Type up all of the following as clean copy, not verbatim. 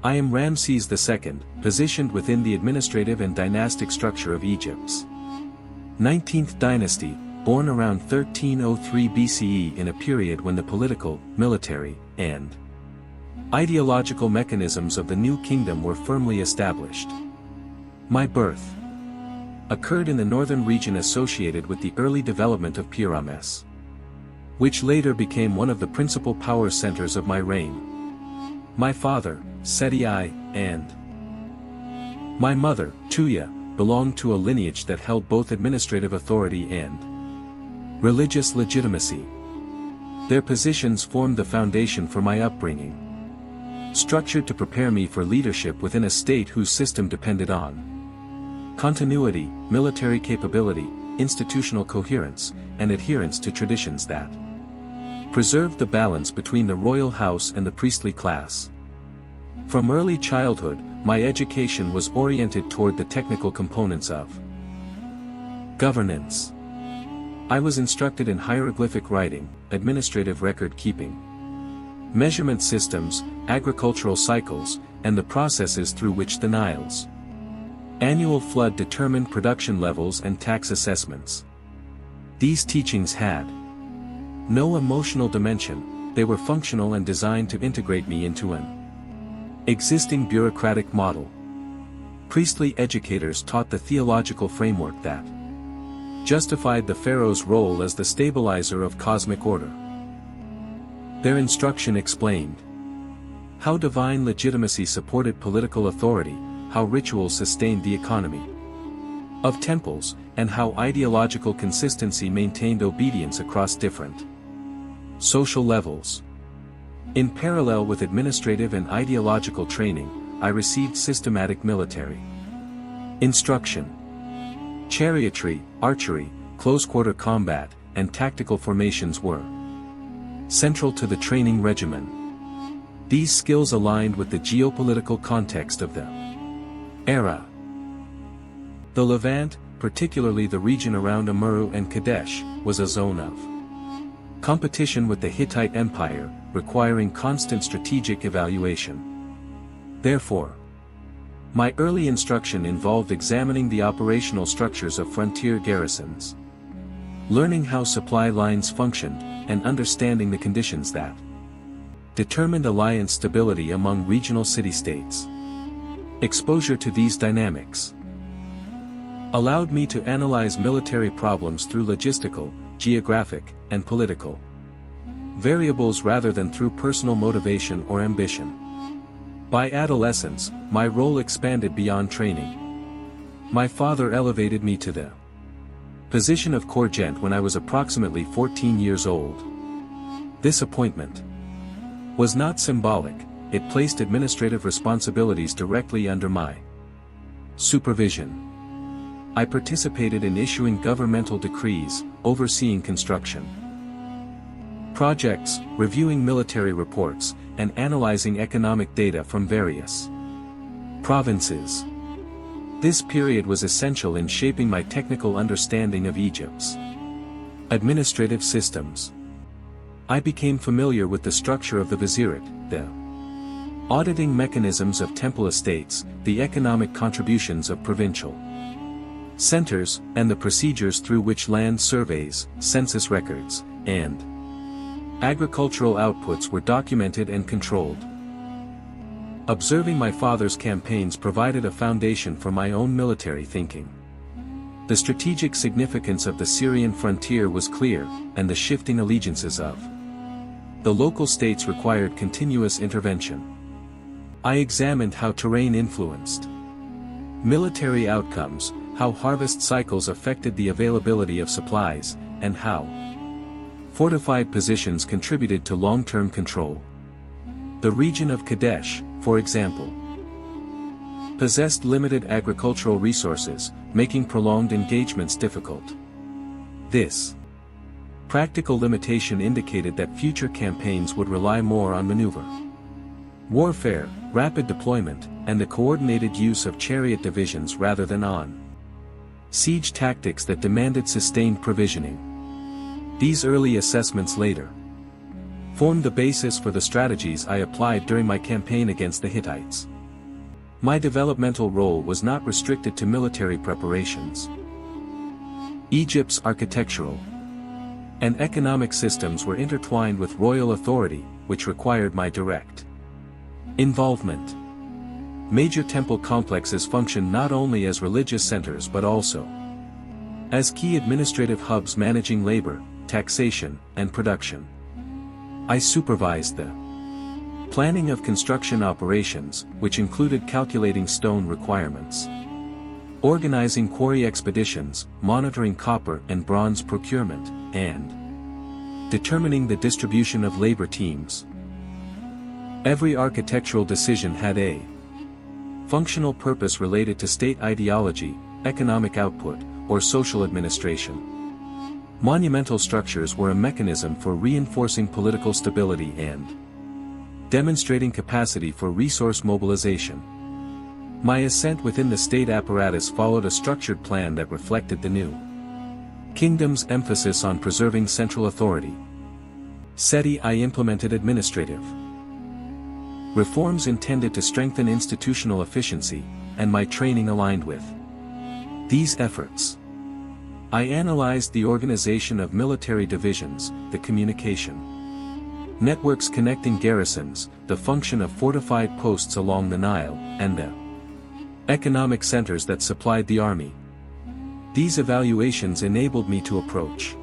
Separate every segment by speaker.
Speaker 1: I am Ramses II, positioned within the administrative and dynastic structure of Egypt's 19th dynasty, born around 1303 BCE in a period when the political, military, and ideological mechanisms of the new kingdom were firmly established. My birth occurred in the northern region associated with the early development of Ramesses, which later became one of the principal power centers of my reign. My father, Seti I, and my mother, Tuya, belonged to a lineage that held both administrative authority and religious legitimacy. Their positions formed the foundation for my upbringing, structured to prepare me for leadership within a state whose system depended on continuity, military capability, institutional coherence, and adherence to traditions that preserved the balance between the royal house and the priestly class. From early childhood, my education was oriented toward the technical components of governance. I was instructed in hieroglyphic writing, administrative record-keeping, measurement systems, agricultural cycles, and the processes through which the Nile's annual flood determined production levels and tax assessments. These teachings had no emotional dimension, they were functional and designed to integrate me into an existing bureaucratic model. Priestly educators taught the theological framework that justified the pharaoh's role as the stabilizer of cosmic order. Their instruction explained how divine legitimacy supported political authority, how rituals sustained the economy of temples, and how ideological consistency maintained obedience across different social levels. In parallel with administrative and ideological training, I received systematic military instruction. Chariotry, archery, close-quarter combat, and tactical formations were central to the training regimen. These skills aligned with the geopolitical context of the era. The Levant, particularly the region around Amurru and Kadesh, was a zone of competition with the Hittite Empire, requiring constant strategic evaluation. Therefore, my early instruction involved examining the operational structures of frontier garrisons, learning how supply lines functioned, and understanding the conditions that determined alliance stability among regional city-states. Exposure to these dynamics allowed me to analyze military problems through logistical, geographic, and political variables rather than through personal motivation or ambition. By adolescence, my role expanded beyond training. My father elevated me to the position of corregent when I was approximately 14 years old. This appointment was not symbolic, it placed administrative responsibilities directly under my supervision. I participated in issuing governmental decrees, overseeing construction projects, reviewing military reports, and analyzing economic data from various provinces. This period was essential in shaping my technical understanding of Egypt's administrative systems. I became familiar with the structure of the vizierate, the auditing mechanisms of temple estates, the economic contributions of provincial centers, and the procedures through which land surveys, census records, and agricultural outputs were documented and controlled. Observing my father's campaigns provided a foundation for my own military thinking. The strategic significance of the Syrian frontier was clear, and the shifting allegiances of the local states required continuous intervention. I examined how terrain influenced military outcomes, how harvest cycles affected the availability of supplies, and how fortified positions contributed to long-term control. The region of Kadesh, for example, possessed limited agricultural resources, making prolonged engagements difficult. This practical limitation indicated that future campaigns would rely more on maneuver, warfare, rapid deployment, and the coordinated use of chariot divisions rather than on siege tactics that demanded sustained provisioning. These early assessments later formed the basis for the strategies I applied during my campaign against the Hittites. My developmental role was not restricted to military preparations. Egypt's architectural and economic systems were intertwined with royal authority, which required my direct involvement. Major temple complexes functioned not only as religious centers but also as key administrative hubs managing labor, taxation, and production. I supervised the planning of construction operations, which included calculating stone requirements, organizing quarry expeditions, monitoring copper and bronze procurement, and determining the distribution of labor teams. Every architectural decision had a functional purpose related to state ideology, economic output, or social administration. Monumental structures were a mechanism for reinforcing political stability and demonstrating capacity for resource mobilization. My ascent within the state apparatus followed a structured plan that reflected the new kingdom's emphasis on preserving central authority. Seti I implemented administrative reforms intended to strengthen institutional efficiency, and my training aligned with these efforts. I analyzed the organization of military divisions, the communication networks connecting garrisons, the function of fortified posts along the Nile, and the economic centers that supplied the army. These evaluations enabled me to approach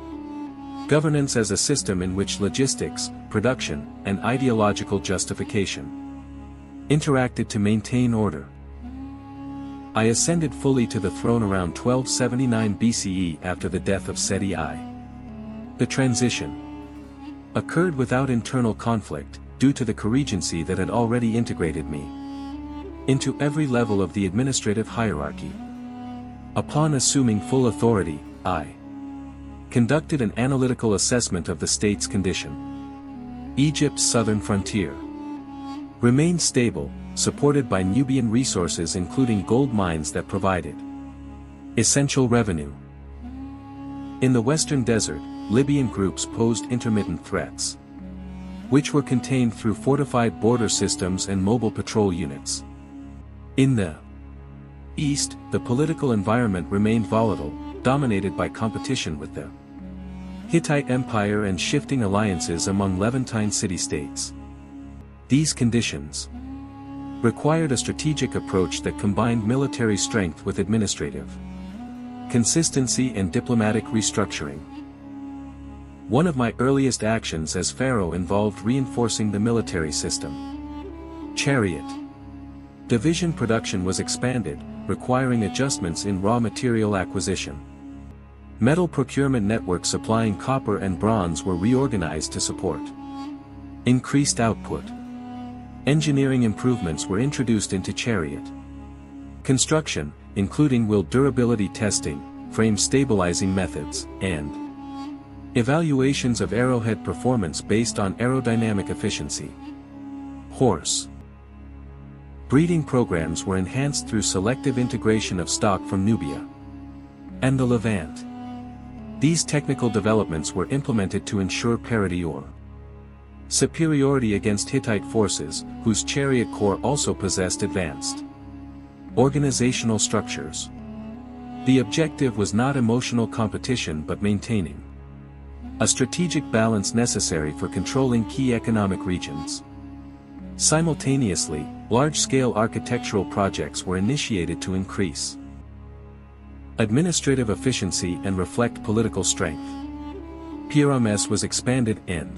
Speaker 1: governance as a system in which logistics, production, and ideological justification interacted to maintain order. I ascended fully to the throne around 1279 BCE after the death of Seti I. The transition occurred without internal conflict, due to the co-regency that had already integrated me into every level of the administrative hierarchy. Upon assuming full authority, I conducted an analytical assessment of the state's condition. Egypt's southern frontier remained stable, supported by Nubian resources including gold mines that provided essential revenue. In the western desert, Libyan groups posed intermittent threats, which were contained through fortified border systems and mobile patrol units. In the east, the political environment remained volatile, dominated by competition with the Hittite Empire and shifting alliances among Levantine city-states. These conditions required a strategic approach that combined military strength with administrative consistency and diplomatic restructuring. One of my earliest actions as pharaoh involved reinforcing the military system. Chariot division production was expanded, requiring adjustments in raw material acquisition. Metal procurement networks supplying copper and bronze were reorganized to support increased output. Engineering improvements were introduced into chariot construction, including wheel durability testing, frame stabilizing methods, and evaluations of arrowhead performance based on aerodynamic efficiency. Horse breeding programs were enhanced through selective integration of stock from Nubia and the Levant. These technical developments were implemented to ensure parity or superiority against Hittite forces, whose chariot corps also possessed advanced organizational structures. The objective was not emotional competition but maintaining a strategic balance necessary for controlling key economic regions. Simultaneously, large-scale architectural projects were initiated to increase administrative efficiency and reflect political strength. Ramesses was expanded and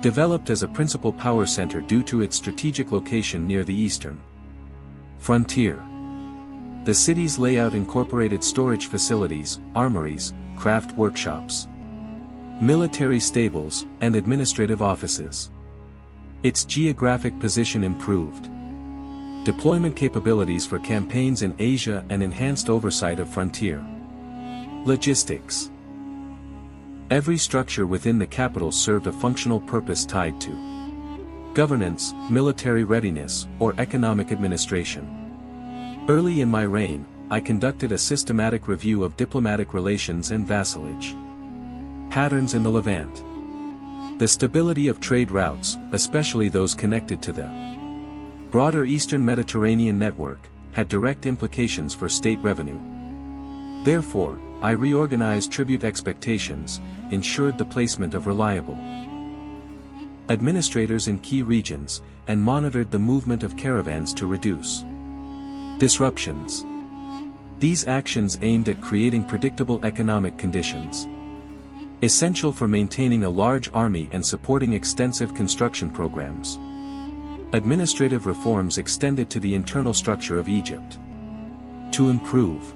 Speaker 1: developed as a principal power center due to its strategic location near the eastern frontier. The city's layout incorporated storage facilities, armories, craft workshops, military stables, and administrative offices. Its geographic position improved deployment capabilities for campaigns in Asia and enhanced oversight of frontier logistics. Every structure within the capital served a functional purpose tied to governance, military readiness, or economic administration. Early in my reign, I conducted a systematic review of diplomatic relations and vassalage patterns in the Levant. The stability of trade routes, especially those connected to the broader Eastern Mediterranean network, had direct implications for state revenue. Therefore, I reorganized tribute expectations, ensured the placement of reliable administrators in key regions, and monitored the movement of caravans to reduce disruptions. These actions aimed at creating predictable economic conditions, essential for maintaining a large army and supporting extensive construction programs. Administrative reforms extended to the internal structure of Egypt. To improve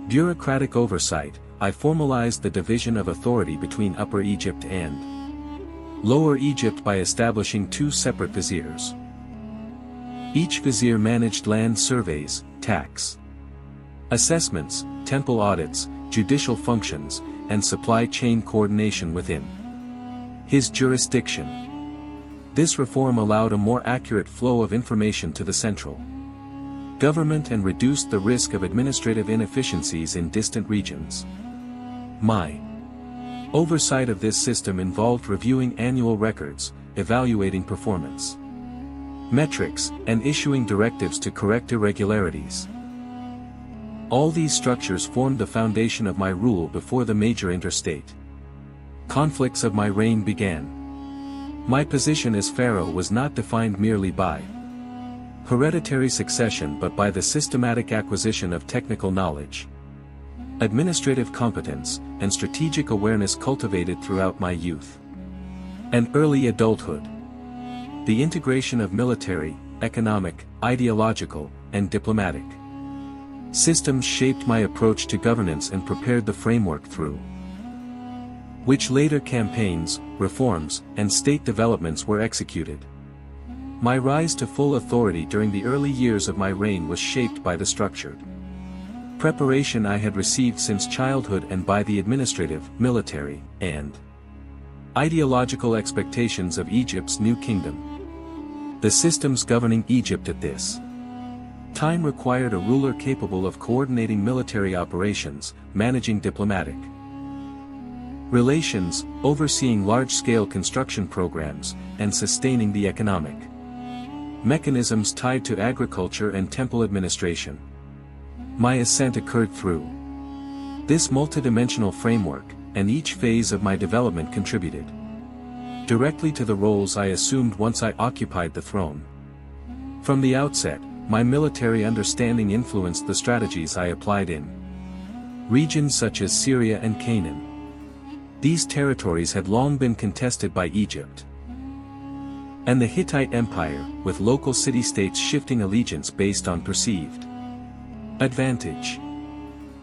Speaker 1: bureaucratic oversight, I formalized the division of authority between Upper Egypt and Lower Egypt by establishing two separate viziers. Each vizier managed land surveys, tax assessments, temple audits, judicial functions, and supply chain coordination within his jurisdiction. This reform allowed a more accurate flow of information to the central government and reduced the risk of administrative inefficiencies in distant regions. My oversight of this system involved reviewing annual records, evaluating performance metrics, and issuing directives to correct irregularities. All these structures formed the foundation of my rule before the major interstate conflicts of my reign began. My position as pharaoh was not defined merely by hereditary succession but by the systematic acquisition of technical knowledge, administrative competence, and strategic awareness cultivated throughout my youth and early adulthood. The integration of military, economic, ideological, and diplomatic systems shaped my approach to governance and prepared the framework through which later campaigns, reforms, and state developments were executed. My rise to full authority during the early years of my reign was shaped by the structured preparation I had received since childhood and by the administrative, military, and ideological expectations of Egypt's new kingdom. The systems governing Egypt at this time required a ruler capable of coordinating military operations, managing diplomatic relations, overseeing large-scale construction programs, and sustaining the economic mechanisms tied to agriculture and temple administration. My ascent occurred through this multidimensional framework, and each phase of my development contributed directly to the roles I assumed once I occupied the throne. From the outset, my military understanding influenced the strategies I applied in regions such as Syria and Canaan. These territories had long been contested by Egypt and the Hittite Empire, with local city-states shifting allegiance based on perceived advantage.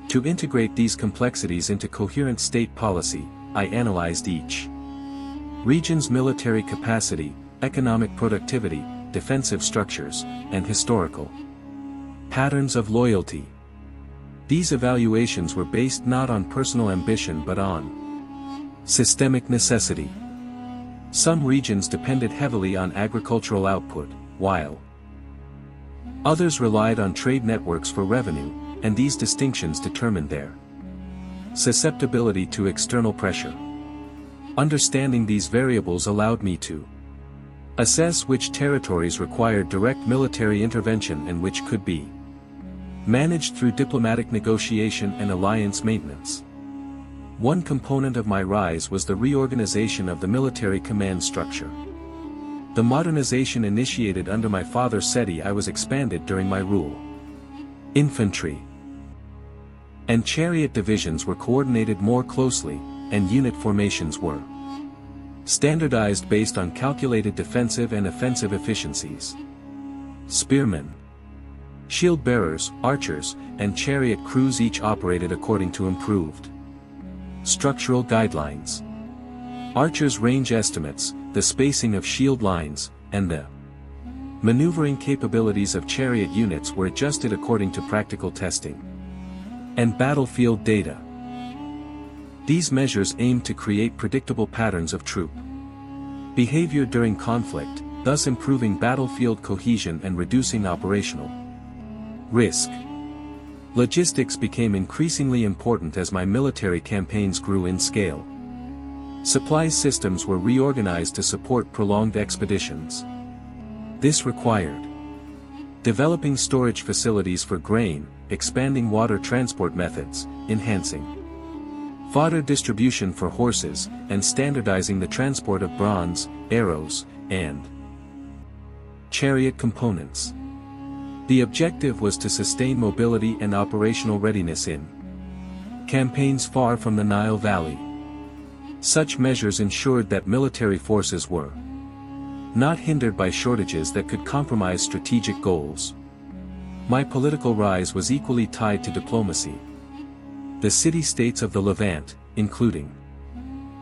Speaker 1: To integrate these complexities into coherent state policy, I analyzed each region's military capacity, economic productivity, defensive structures, and historical patterns of loyalty. These evaluations were based not on personal ambition but on systemic necessity. Some regions depended heavily on agricultural output, while others relied on trade networks for revenue, and these distinctions determined their susceptibility to external pressure. Understanding these variables allowed me to assess which territories required direct military intervention and which could be managed through diplomatic negotiation and alliance maintenance. One component of my rise was the reorganization of the military command structure. The modernization initiated under my father Seti I was expanded during my rule. Infantry and chariot divisions were coordinated more closely, and unit formations were standardized based on calculated defensive and offensive efficiencies. Spearmen, shield-bearers, archers, and chariot crews each operated according to improved structural guidelines. Archers' range estimates, the spacing of shield lines, and the maneuvering capabilities of chariot units were adjusted according to practical testing and battlefield data. These measures aimed to create predictable patterns of troop behavior during conflict, thus improving battlefield cohesion and reducing operational risk. Logistics became increasingly important as my military campaigns grew in scale. Supply systems were reorganized to support prolonged expeditions. This required developing storage facilities for grain, expanding water transport methods, enhancing fodder distribution for horses, and standardizing the transport of bronze, arrows, and chariot components. The objective was to sustain mobility and operational readiness in campaigns far from the Nile Valley. Such measures ensured that military forces were not hindered by shortages that could compromise strategic goals. My political rise was equally tied to diplomacy. The city-states of the Levant, including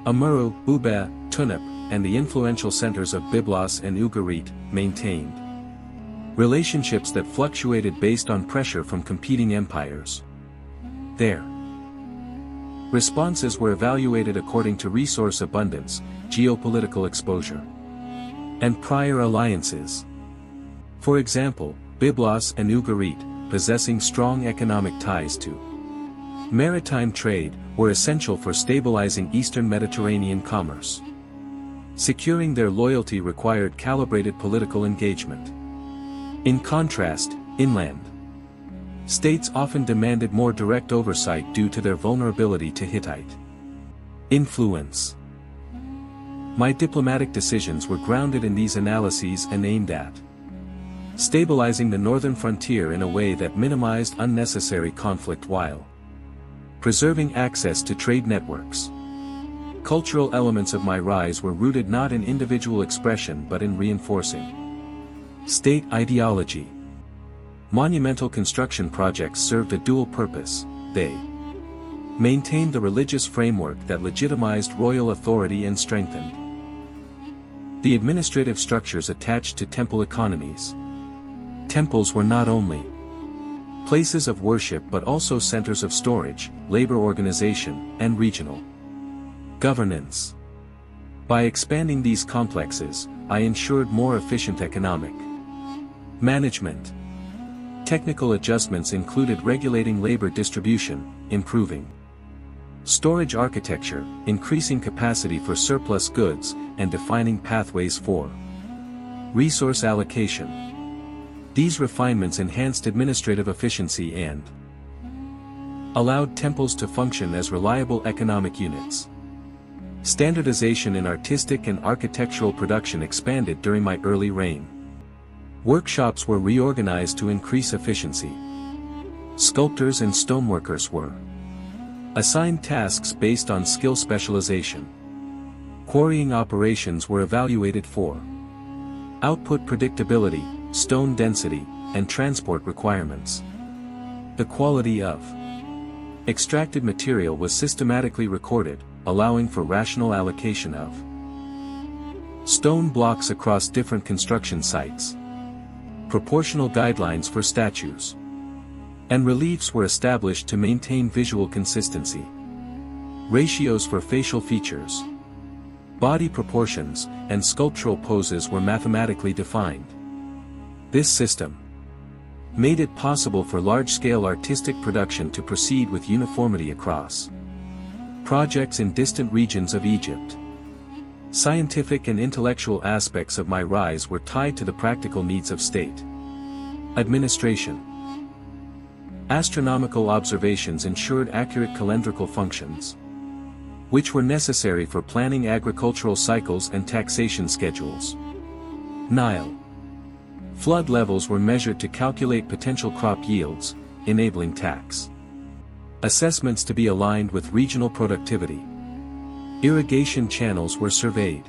Speaker 1: Amuru, Uba, Tunip, and the influential centers of Byblos and Ugarit, maintained relationships that fluctuated based on pressure from competing empires. Their responses were evaluated according to resource abundance, geopolitical exposure, and prior alliances. For example, Byblos and Ugarit, possessing strong economic ties to maritime trade, were essential for stabilizing Eastern Mediterranean commerce. Securing their loyalty required calibrated political engagement. In contrast, inland states often demanded more direct oversight due to their vulnerability to Hittite influence. My diplomatic decisions were grounded in these analyses and aimed at stabilizing the northern frontier in a way that minimized unnecessary conflict while preserving access to trade networks. Cultural elements of my rise were rooted not in individual expression but in reinforcing state ideology. Monumental construction projects served a dual purpose. They maintained the religious framework that legitimized royal authority and strengthened the administrative structures attached to temple economies. Temples were not only places of worship but also centers of storage, labor organization, and regional governance. By expanding these complexes, I ensured more efficient economic management. Technical adjustments included regulating labor distribution, improving storage architecture, increasing capacity for surplus goods, and defining pathways for resource allocation. These refinements enhanced administrative efficiency and allowed temples to function as reliable economic units. Standardization in artistic and architectural production expanded during my early reign. Workshops were reorganized to increase efficiency. Sculptors and stoneworkers were assigned tasks based on skill specialization. Quarrying operations were evaluated for output predictability, stone density, and transport requirements. The quality of extracted material was systematically recorded, allowing for rational allocation of stone blocks across different construction sites. Proportional guidelines for statues and reliefs were established to maintain visual consistency. Ratios for facial features, body proportions, and sculptural poses were mathematically defined. This system made it possible for large-scale artistic production to proceed with uniformity across projects in distant regions of Egypt. Scientific and intellectual aspects of my rise were tied to the practical needs of state administration. Astronomical observations ensured accurate calendrical functions, which were necessary for planning agricultural cycles and taxation schedules. Nile flood levels were measured to calculate potential crop yields, enabling tax assessments to be aligned with regional productivity. Irrigation channels were surveyed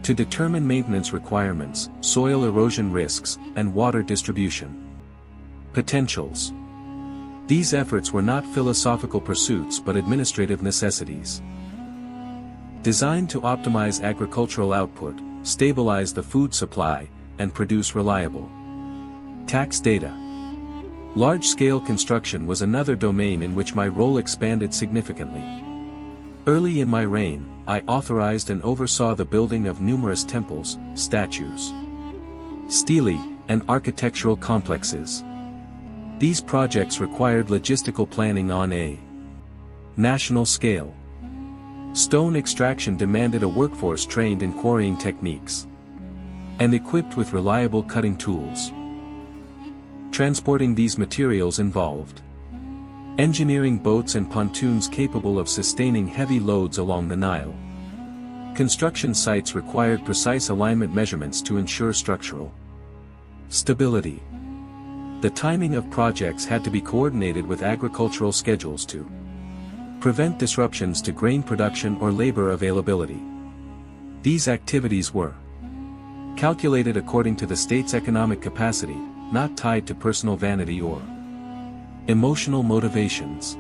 Speaker 1: to determine maintenance requirements, soil erosion risks, and water distribution potentials. These efforts were not philosophical pursuits but administrative necessities. Designed to optimize agricultural output, stabilize the food supply, and produce reliable tax data. Large-scale construction was another domain in which my role expanded significantly. Early in my reign, I authorized and oversaw the building of numerous temples, statues, stelae, and architectural complexes. These projects required logistical planning on a national scale. Stone extraction demanded a workforce trained in quarrying techniques and equipped with reliable cutting tools. Transporting these materials involved engineering boats and pontoons capable of sustaining heavy loads along the Nile. Construction sites required precise alignment measurements to ensure structural stability. The timing of projects had to be coordinated with agricultural schedules to prevent disruptions to grain production or labor availability. These activities were calculated according to the state's economic capacity, not tied to personal vanity or emotional motivations.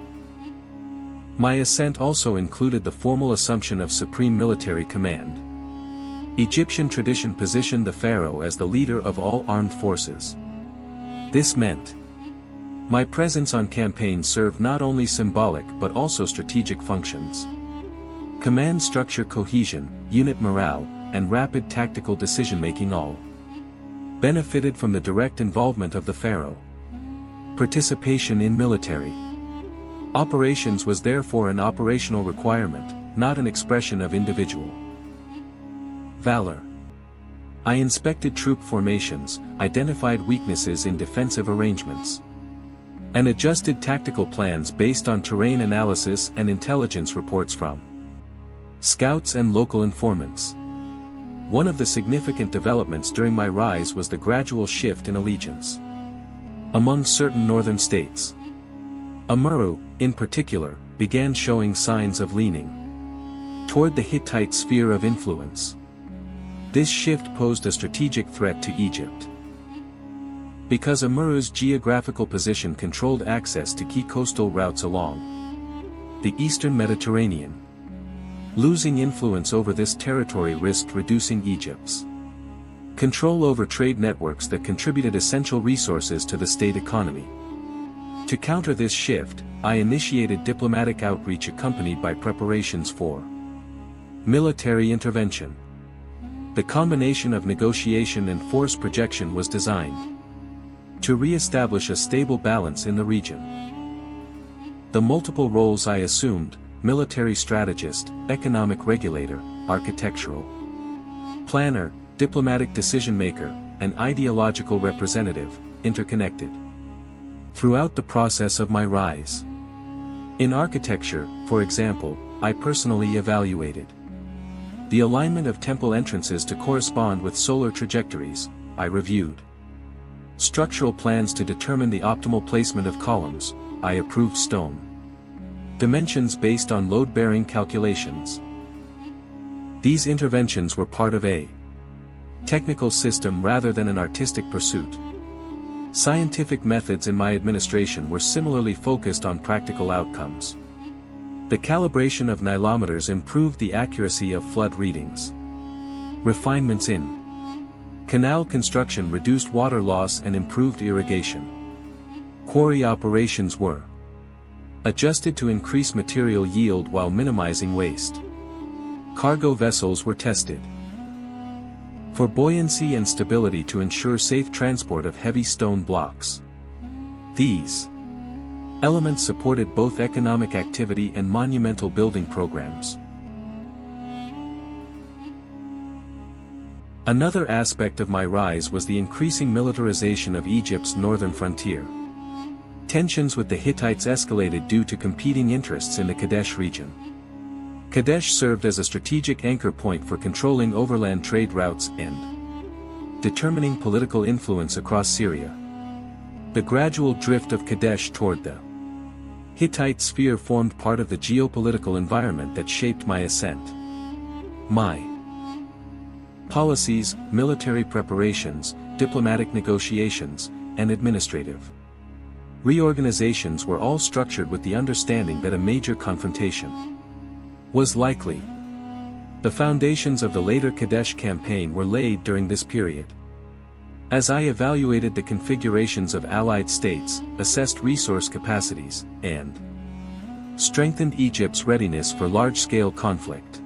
Speaker 1: My ascent also included the formal assumption of supreme military command. Egyptian tradition positioned the pharaoh as the leader of all armed forces. This meant my presence on campaign served not only symbolic but also strategic functions. Command structure cohesion, unit morale, and rapid tactical decision-making all benefited from the direct involvement of the pharaoh. Participation in military operations was therefore an operational requirement, not an expression of individual valor. I inspected troop formations, identified weaknesses in defensive arrangements, and adjusted tactical plans based on terrain analysis and intelligence reports from scouts and local informants. One of the significant developments during my rise was the gradual shift in allegiance among certain northern states. Amurru, in particular, began showing signs of leaning toward the Hittite sphere of influence. This shift posed a strategic threat to Egypt, because Amurru's geographical position controlled access to key coastal routes along the eastern Mediterranean. Losing influence over this territory risked reducing Egypt's control over trade networks that contributed essential resources to the state economy. To counter this shift, I initiated diplomatic outreach accompanied by preparations for military intervention. The combination of negotiation and force projection was designed to re-establish a stable balance in the region. The multiple roles I assumed, military strategist, economic regulator, architectural planner, diplomatic decision-maker, and ideological representative, interconnected throughout the process of my rise. In architecture, for example, I personally evaluated the alignment of temple entrances to correspond with solar trajectories. I reviewed structural plans to determine the optimal placement of columns. I approved stone dimensions based on load-bearing calculations. These interventions were part of a technical system rather than an artistic pursuit. Scientific methods in my administration were similarly focused on practical outcomes. The calibration of nilometers improved the accuracy of flood readings. Refinements in canal construction reduced water loss and improved irrigation. Quarry operations were adjusted to increase material yield while minimizing waste. Cargo vessels were tested for buoyancy and stability to ensure safe transport of heavy stone blocks. These elements supported both economic activity and monumental building programs. Another aspect of my rise was the increasing militarization of Egypt's northern frontier. Tensions with the Hittites escalated due to competing interests in the Kadesh region. Kadesh served as a strategic anchor point for controlling overland trade routes and determining political influence across Syria. The gradual drift of Kadesh toward the Hittite sphere formed part of the geopolitical environment that shaped my ascent. My policies, military preparations, diplomatic negotiations, and administrative reorganizations were all structured with the understanding that a major confrontation was likely. The foundations of the later Kadesh campaign were laid during this period. As I evaluated the configurations of allied states, assessed resource capacities, and strengthened Egypt's readiness for large-scale conflict.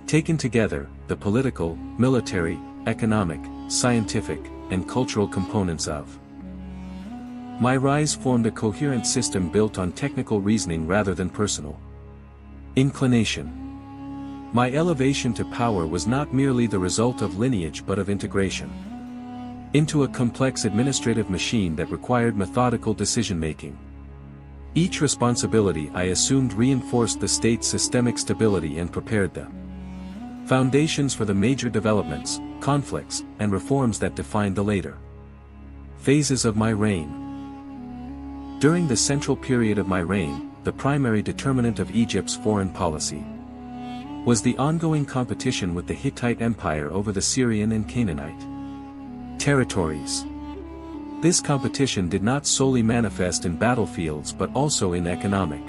Speaker 1: Taken together, the political, military, economic, scientific, and cultural components of my rise formed a coherent system built on technical reasoning rather than personal inclination. My elevation to power was not merely the result of lineage but of integration. into a complex administrative machine that required methodical decision-making. Each responsibility I assumed reinforced the state's systemic stability and prepared the foundations for the major developments, conflicts, and reforms that defined the later phases of my reign. During the central period of my reign, the primary determinant of Egypt's foreign policy was the ongoing competition with the Hittite Empire over the Syrian and Canaanite territories. This competition did not solely manifest in battlefields but also in economic,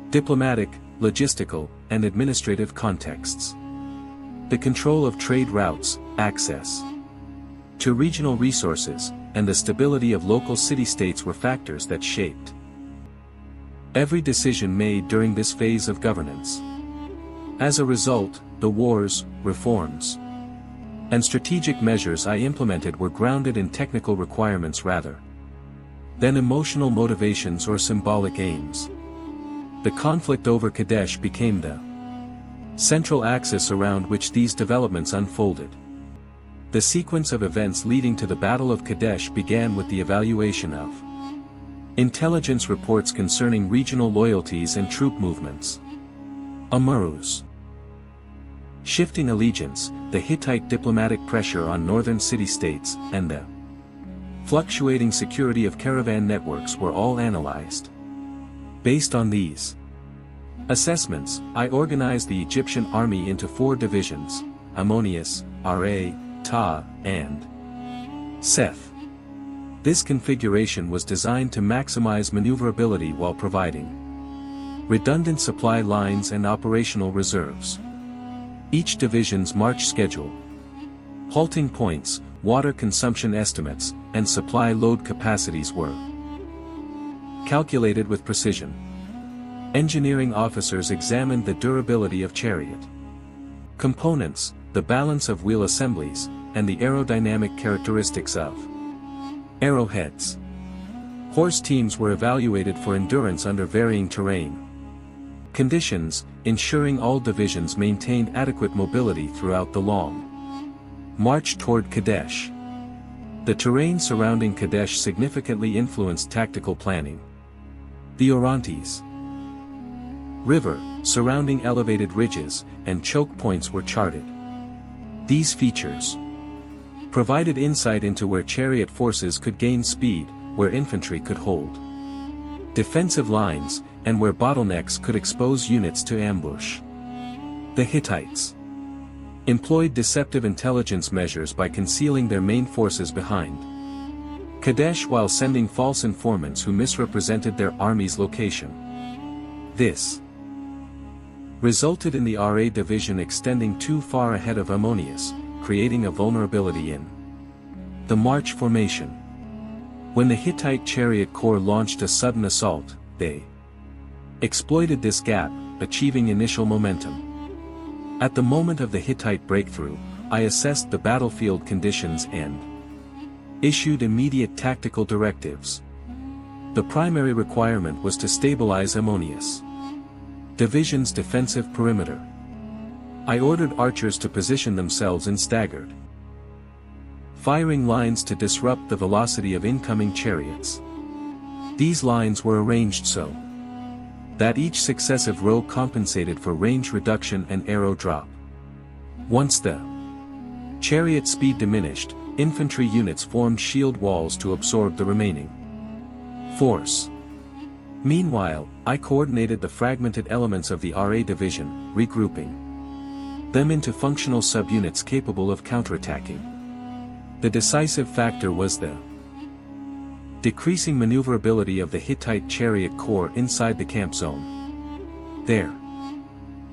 Speaker 1: diplomatic, logistical, and administrative contexts. The control of trade routes, access to regional resources, and the stability of local city-states were factors that shaped every decision made during this phase of governance. As a result, the wars, reforms, and strategic measures I implemented were grounded in technical requirements rather than emotional motivations or symbolic aims. The conflict over Kadesh became the central axis around which these developments unfolded. The sequence of events leading to the Battle of Kadesh began with the evaluation of intelligence reports concerning regional loyalties and troop movements. Amurus. Shifting allegiance, the Hittite diplomatic pressure on northern city-states, and the fluctuating security of caravan networks were all analyzed. Based on these assessments, I organized the Egyptian army into 4 divisions: Ammonius, Ra, Ta, and Seth. This configuration was designed to maximize maneuverability while providing redundant supply lines and operational reserves. Each division's march schedule, halting points, water consumption estimates, and supply load capacities were calculated with precision. Engineering officers examined the durability of chariot components, the balance of wheel assemblies, and the aerodynamic characteristics of arrowheads. Horse teams were evaluated for endurance under varying terrain conditions, ensuring all divisions maintained adequate mobility throughout the long march toward Kadesh. The terrain surrounding Kadesh significantly influenced tactical planning. The Orontes River, surrounding elevated ridges, and choke points were charted. These features provided insight into where chariot forces could gain speed, where infantry could hold defensive lines, and where bottlenecks could expose units to ambush. The Hittites employed deceptive intelligence measures by concealing their main forces behind Kadesh while sending false informants who misrepresented their army's location. This resulted in the Ra division extending too far ahead of Ammonius, creating a vulnerability in the march formation. When the Hittite chariot corps launched a sudden assault, they exploited this gap, achieving initial momentum. At the moment of the Hittite breakthrough, I assessed the battlefield conditions and issued immediate tactical directives. The primary requirement was to stabilize Ammonius division's defensive perimeter. I ordered archers to position themselves in staggered firing lines to disrupt the velocity of incoming chariots. These lines were arranged so that each successive row compensated for range reduction and arrow drop. Once the chariot speed diminished, infantry units formed shield walls to absorb the remaining force. Meanwhile, I coordinated the fragmented elements of the Ra division, regrouping them into functional subunits capable of counterattacking. The decisive factor was the decreasing maneuverability of the Hittite chariot corps inside the camp zone. Their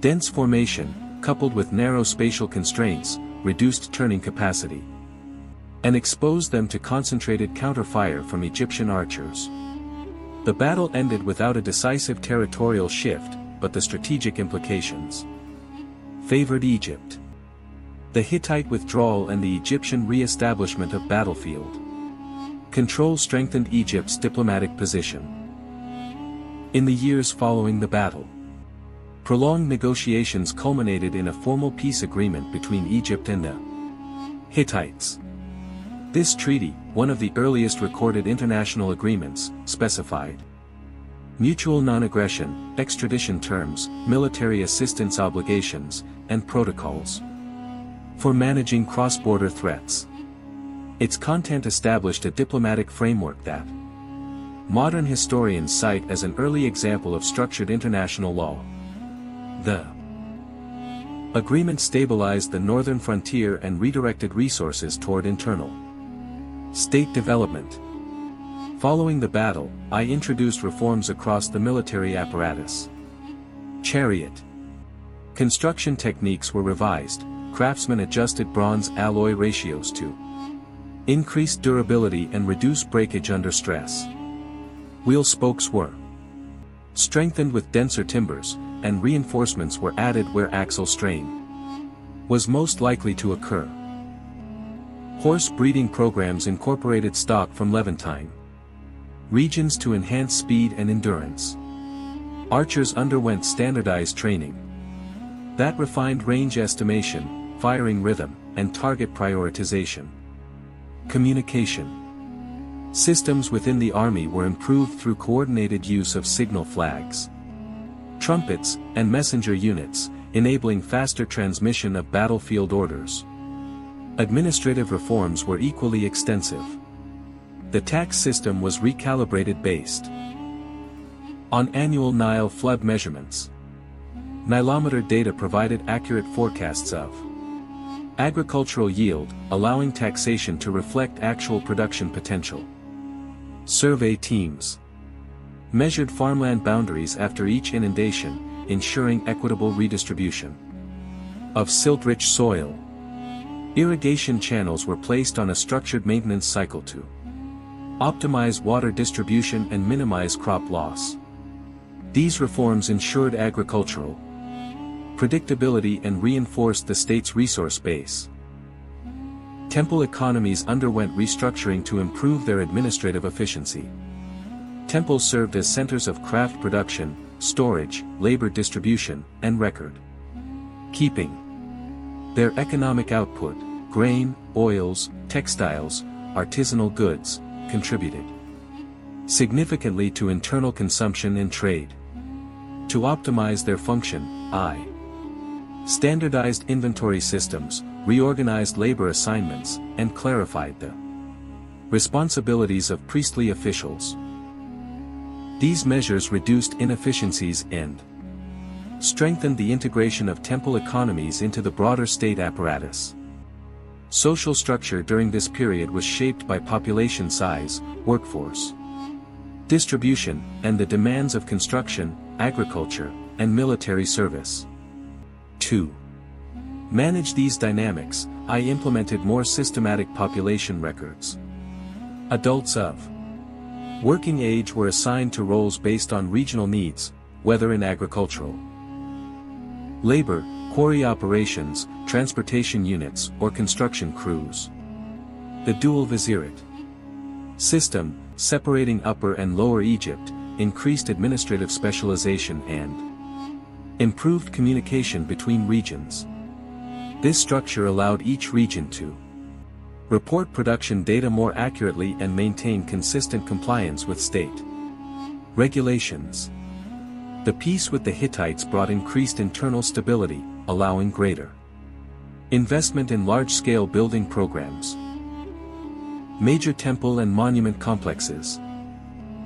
Speaker 1: dense formation, coupled with narrow spatial constraints, reduced turning capacity and exposed them to concentrated counterfire from Egyptian archers. The battle ended without a decisive territorial shift, but the strategic implications favored Egypt. The Hittite withdrawal and the Egyptian re-establishment of battlefield control strengthened Egypt's diplomatic position. In the years following the battle, prolonged negotiations culminated in a formal peace agreement between Egypt and the Hittites. This treaty, one of the earliest recorded international agreements, specified mutual non-aggression, extradition terms, military assistance obligations, and protocols for managing cross-border threats. Its content established a diplomatic framework that modern historians cite as an early example of structured international law. The agreement stabilized the northern frontier and redirected resources toward internal state development. Following the battle, I introduced reforms across the military apparatus. Chariot construction techniques were revised, craftsmen adjusted bronze alloy ratios to increase durability and reduce breakage under stress. Wheel spokes were strengthened with denser timbers, and reinforcements were added where axle strain was most likely to occur. Horse breeding programs incorporated stock from Levantine regions to enhance speed and endurance. Archers underwent standardized training that refined range estimation, firing rhythm, and target prioritization. Communication systems within the army were improved through coordinated use of signal flags, trumpets, and messenger units, enabling faster transmission of battlefield orders. Administrative reforms were equally extensive. The tax system was recalibrated based on annual Nile flood measurements. Nilometer data provided accurate forecasts of agricultural yield, allowing taxation to reflect actual production potential. Survey teams measured farmland boundaries after each inundation, ensuring equitable redistribution of silt-rich soil. Irrigation channels were placed on a structured maintenance cycle to optimize water distribution and minimize crop loss. These reforms ensured agricultural predictability and reinforced the state's resource base. Temple economies underwent restructuring to improve their administrative efficiency. Temples served as centers of craft production, storage, labor distribution, and record keeping. Their economic output, grain, oils, textiles, artisanal goods, contributed significantly to internal consumption and trade. To optimize their function, I standardized inventory systems, reorganized labor assignments, and clarified the responsibilities of priestly officials. These measures reduced inefficiencies and strengthened the integration of temple economies into the broader state apparatus. Social structure during this period was shaped by population size, workforce distribution, and the demands of construction, agriculture, and military service. To manage these dynamics, I implemented more systematic population records. Adults of working age were assigned to roles based on regional needs, whether in agricultural labor, quarry operations, transportation units, or construction crews. The dual vizierate system, separating Upper and Lower Egypt, increased administrative specialization and improved communication between regions. This structure allowed each region to report production data more accurately and maintain consistent compliance with state regulations. The peace with the Hittites brought increased internal stability, allowing greater investment in large-scale building programs. Major temple and monument complexes,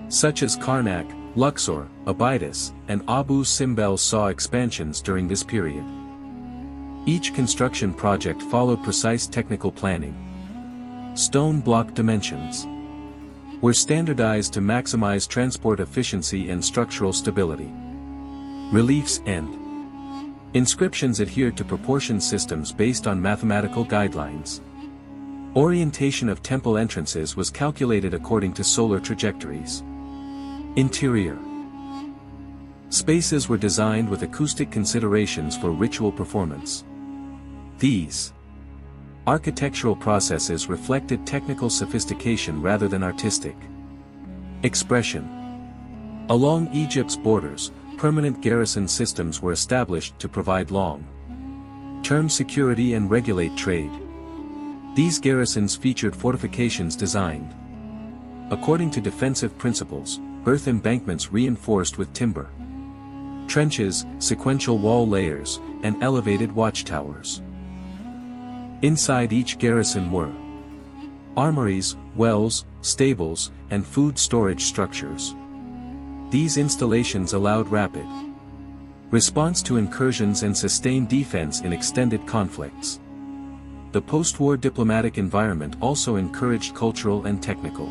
Speaker 1: such as Karnak, Luxor, Abydos, and Abu Simbel saw expansions during this period. Each construction project followed precise technical planning. Stone block dimensions were standardized to maximize transport efficiency and structural stability. Reliefs and inscriptions adhered to proportion systems based on mathematical guidelines. Orientation of temple entrances was calculated according to solar trajectories. Interior spaces were designed with acoustic considerations for ritual performance. These architectural processes reflected technical sophistication rather than artistic expression. Along Egypt's borders, permanent garrison systems were established to provide long-term security and regulate trade. These garrisons featured fortifications designed according to defensive principles, earth embankments reinforced with timber, trenches, sequential wall layers, and elevated watchtowers. Inside each garrison were armories, wells, stables, and food storage structures. These installations allowed rapid response to incursions and sustained defense in extended conflicts. The post-war diplomatic environment also encouraged cultural and technical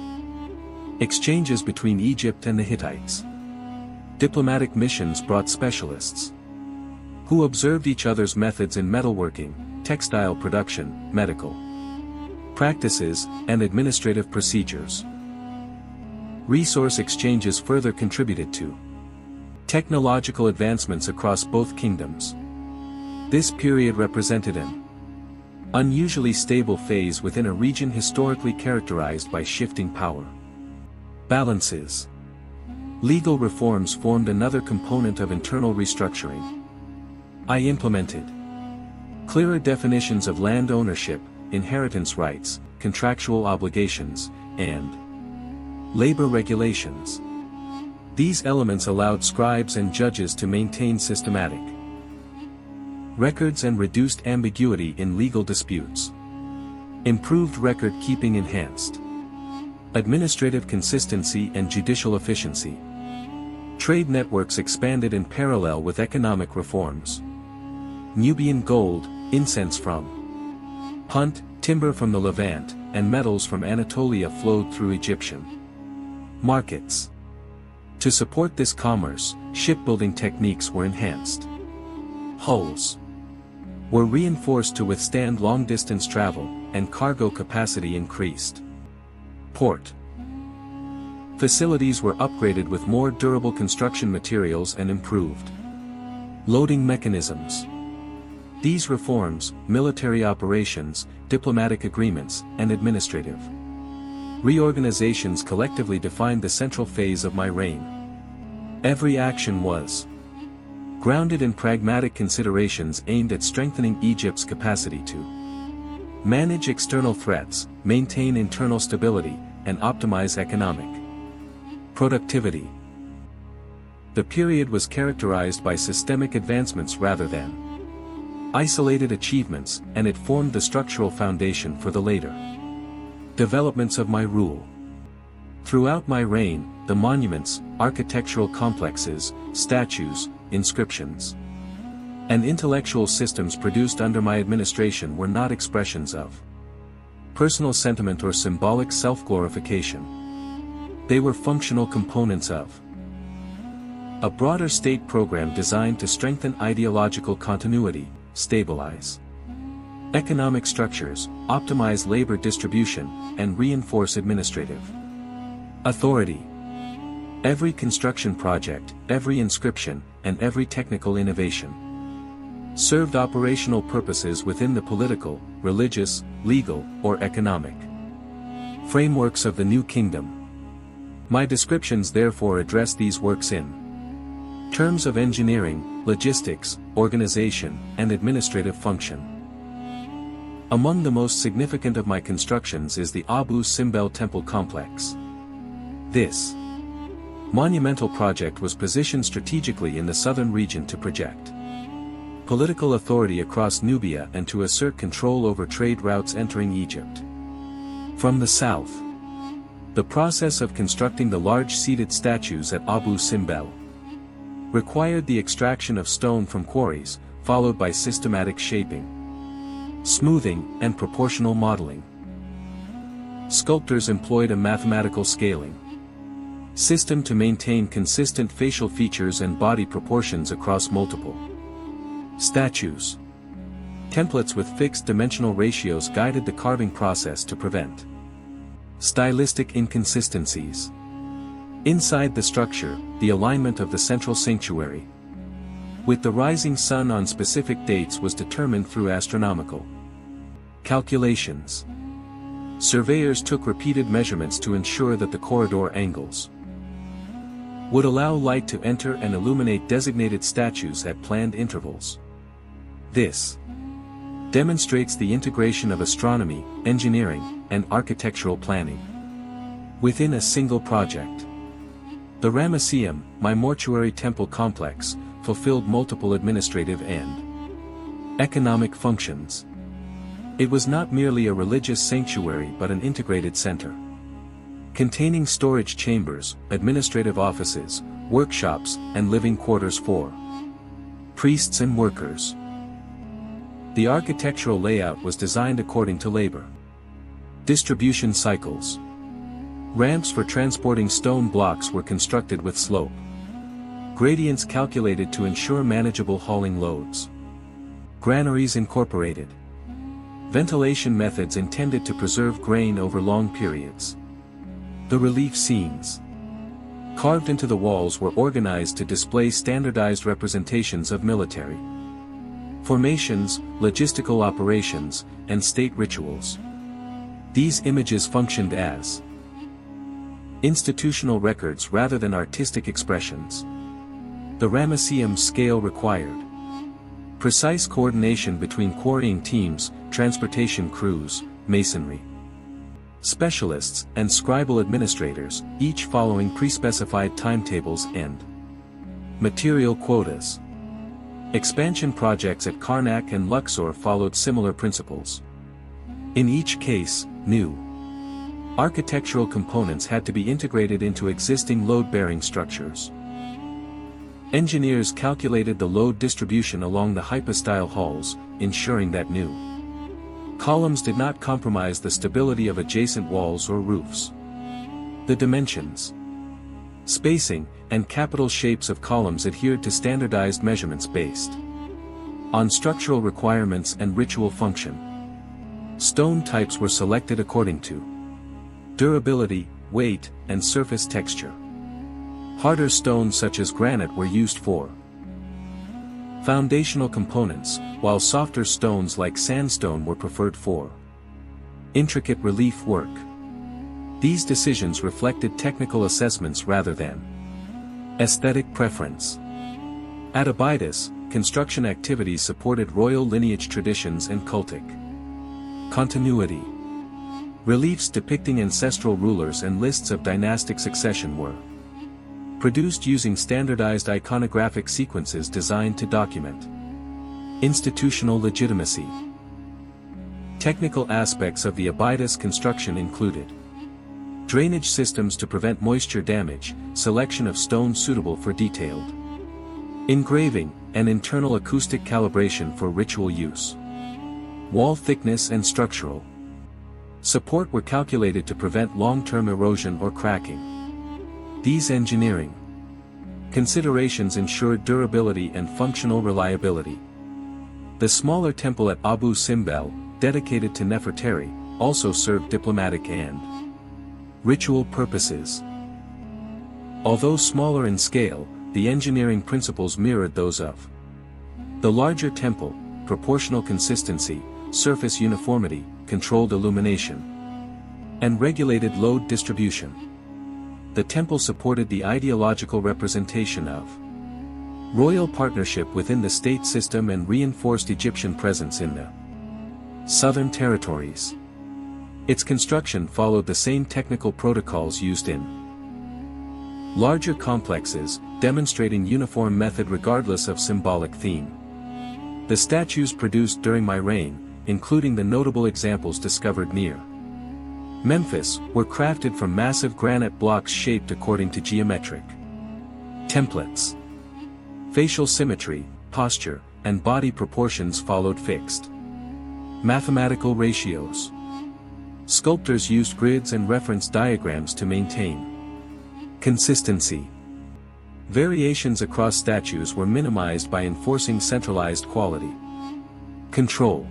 Speaker 1: exchanges between Egypt and the Hittites. Diplomatic missions brought specialists who observed each other's methods in metalworking, textile production, medical practices, and administrative procedures. Resource exchanges further contributed to technological advancements across both kingdoms. This period represented an unusually stable phase within a region historically characterized by shifting power balances. Legal reforms formed another component of internal restructuring. I implemented clearer definitions of land ownership, inheritance rights, contractual obligations, and labor regulations. These elements allowed scribes and judges to maintain systematic records and reduced ambiguity in legal disputes. Improved record-keeping enhanced administrative consistency and judicial efficiency. Trade networks expanded in parallel with economic reforms. Nubian gold, incense from Punt, timber from the Levant, and metals from Anatolia flowed through Egyptian markets. To support this commerce, shipbuilding techniques were enhanced. Hulls were reinforced to withstand long-distance travel, and cargo capacity increased. Port facilities were upgraded with more durable construction materials and improved loading mechanisms. These reforms, military operations, diplomatic agreements, and administrative reorganizations collectively defined the central phase of my reign. Every action was grounded in pragmatic considerations aimed at strengthening Egypt's capacity to manage external threats, maintain internal stability, and optimize economic productivity. The period was characterized by systemic advancements rather than isolated achievements, and it formed the structural foundation for the later developments of my rule. Throughout my reign, the monuments, architectural complexes, statues, inscriptions, and intellectual systems produced under my administration were not expressions of personal sentiment or symbolic self-glorification. They were functional components of a broader state program designed to strengthen ideological continuity, stabilize economic structures, optimize labor distribution, and reinforce administrative authority. Every construction project, every inscription, and every technical innovation served operational purposes within the political, religious, legal, or economic frameworks of the new kingdom. My descriptions therefore address these works in terms of engineering, logistics, organization, and administrative function. Among the most significant of my constructions is the Abu Simbel temple complex. This monumental project was positioned strategically in the southern region to project political authority across Nubia and to assert control over trade routes entering Egypt. From the south, the process of constructing the large seated statues at Abu Simbel required the extraction of stone from quarries, followed by systematic shaping, smoothing, and proportional modeling. Sculptors employed a mathematical scaling system to maintain consistent facial features and body proportions across multiple statues. Templates with fixed dimensional ratios guided the carving process to prevent stylistic inconsistencies. Inside the structure, the alignment of the central sanctuary with the rising sun on specific dates was determined through astronomical calculations. Surveyors took repeated measurements to ensure that the corridor angles would allow light to enter and illuminate designated statues at planned intervals. This demonstrates the integration of astronomy, engineering, and architectural planning within a single project. The Ramesseum, my mortuary temple complex, fulfilled multiple administrative and economic functions. It was not merely a religious sanctuary but an integrated center, containing storage chambers, administrative offices, workshops, and living quarters for priests and workers. The architectural layout was designed according to labor distribution cycles. Ramps for transporting stone blocks were constructed with slope gradients calculated to ensure manageable hauling loads. Granaries incorporated ventilation methods intended to preserve grain over long periods. The relief scenes carved into the walls were organized to display standardized representations of military formations, logistical operations, and state rituals. These images functioned as institutional records rather than artistic expressions. The Ramesseum's scale required precise coordination between quarrying teams, transportation crews, masonry specialists, and scribal administrators, each following pre-specified timetables and material quotas. Expansion projects at Karnak and Luxor followed similar principles. In each case, new architectural components had to be integrated into existing load-bearing structures. Engineers calculated the load distribution along the hypostyle halls, ensuring that new columns did not compromise the stability of adjacent walls or roofs. The dimensions, spacing, and capital shapes of columns adhered to standardized measurements based on structural requirements and ritual function. Stone types were selected according to durability, weight, and surface texture. Harder stones such as granite were used for foundational components, while softer stones like sandstone were preferred for intricate relief work. These decisions reflected technical assessments rather than aesthetic preference. At Abydos, construction activities supported royal lineage traditions and cultic continuity. Reliefs depicting ancestral rulers and lists of dynastic succession were produced using standardized iconographic sequences designed to document institutional legitimacy. Technical aspects of the Abydos construction included drainage systems to prevent moisture damage, selection of stone suitable for detailed engraving, and internal acoustic calibration for ritual use. Wall thickness and structural support were calculated to prevent long-term erosion or cracking. These engineering considerations ensured durability and functional reliability. The smaller temple at Abu Simbel, dedicated to Nefertari, also served diplomatic and ritual purposes. Although smaller in scale, the engineering principles mirrored those of the larger temple: proportional consistency, surface uniformity, controlled illumination, and regulated load distribution. The temple supported the ideological representation of royal partnership within the state system and reinforced Egyptian presence in the southern territories. Its construction followed the same technical protocols used in larger complexes, demonstrating uniform method regardless of symbolic theme. The statues produced during my reign, including the notable examples discovered near Memphis, were crafted from massive granite blocks shaped according to geometric templates. Facial symmetry, posture, and body proportions followed fixed mathematical ratios. Sculptors used grids and reference diagrams to maintain consistency. Variations across statues were minimized by enforcing centralized quality control.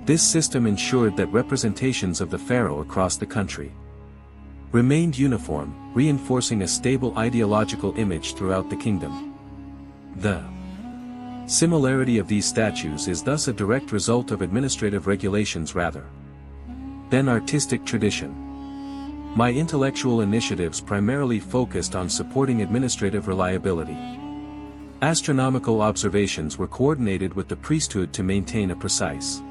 Speaker 1: This system ensured that representations of the pharaoh across the country remained uniform, reinforcing a stable ideological image throughout the kingdom. The similarity of these statues is thus a direct result of administrative regulations rather than artistic tradition. My intellectual initiatives primarily focused on supporting administrative reliability. Astronomical observations were coordinated with the priesthood to maintain a precise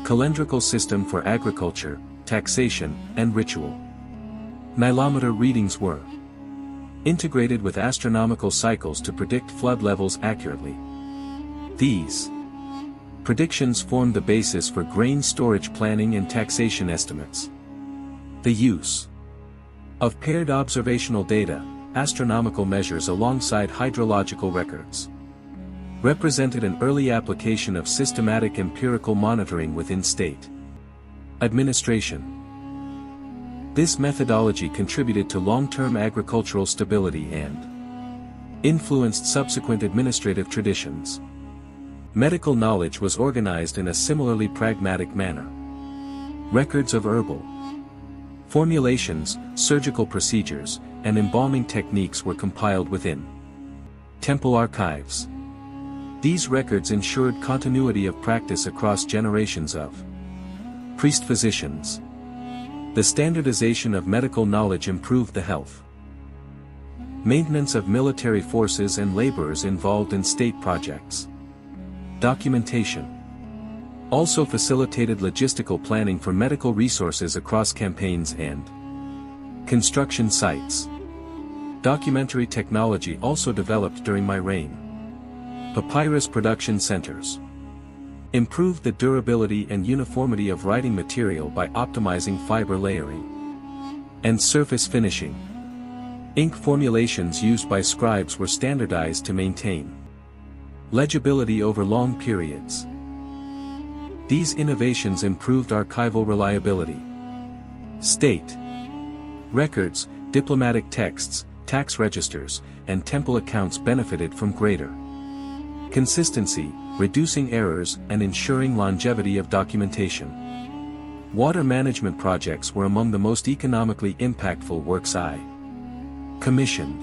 Speaker 1: calendrical system for agriculture, taxation, and ritual. Nilometer readings were integrated with astronomical cycles to predict flood levels accurately. These predictions formed the basis for grain storage planning and taxation estimates. The use of paired observational data, astronomical measures alongside hydrological records, represented an early application of systematic empirical monitoring within state administration. This methodology contributed to long-term agricultural stability and influenced subsequent administrative traditions. Medical knowledge was organized in a similarly pragmatic manner. Records of herbal formulations, surgical procedures, and embalming techniques were compiled within temple archives. These records ensured continuity of practice across generations of priest-physicians. The standardization of medical knowledge improved the health maintenance of military forces and laborers involved in state projects. Documentation also facilitated logistical planning for medical resources across campaigns and construction sites. Documentary technology also developed during my reign. Papyrus production centers improved the durability and uniformity of writing material by optimizing fiber layering and surface finishing. Ink formulations used by scribes were standardized to maintain legibility over long periods. These innovations improved archival reliability. State records, diplomatic texts, tax registers, and temple accounts benefited from greater consistency, reducing errors and ensuring longevity of documentation. Water management projects were among the most economically impactful works I commissioned.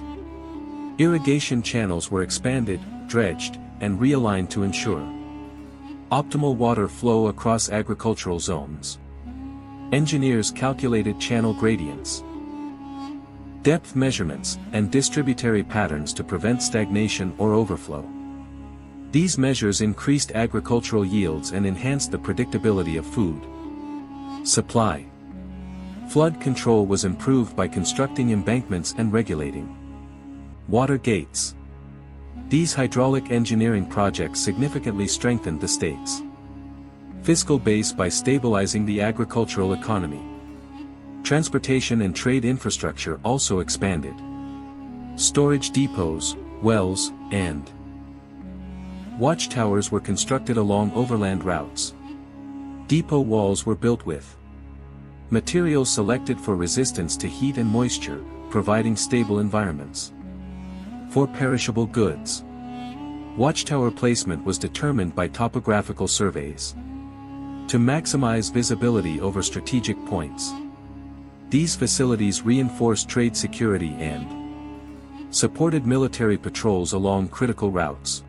Speaker 1: Irrigation channels were expanded, dredged, and realigned to ensure optimal water flow across agricultural zones. Engineers calculated channel gradients, depth measurements, and distributary patterns to prevent stagnation or overflow. These measures increased agricultural yields and enhanced the predictability of food supply. Flood control was improved by constructing embankments and regulating water gates. These hydraulic engineering projects significantly strengthened the state's fiscal base by stabilizing the agricultural economy. Transportation and trade infrastructure also expanded. Storage depots, wells, and watchtowers were constructed along overland routes. Depot walls were built with materials selected for resistance to heat and moisture, providing stable environments. For perishable goods, watchtower placement was determined by topographical surveys to maximize visibility over strategic points. These facilities reinforced trade security and supported military patrols along critical routes.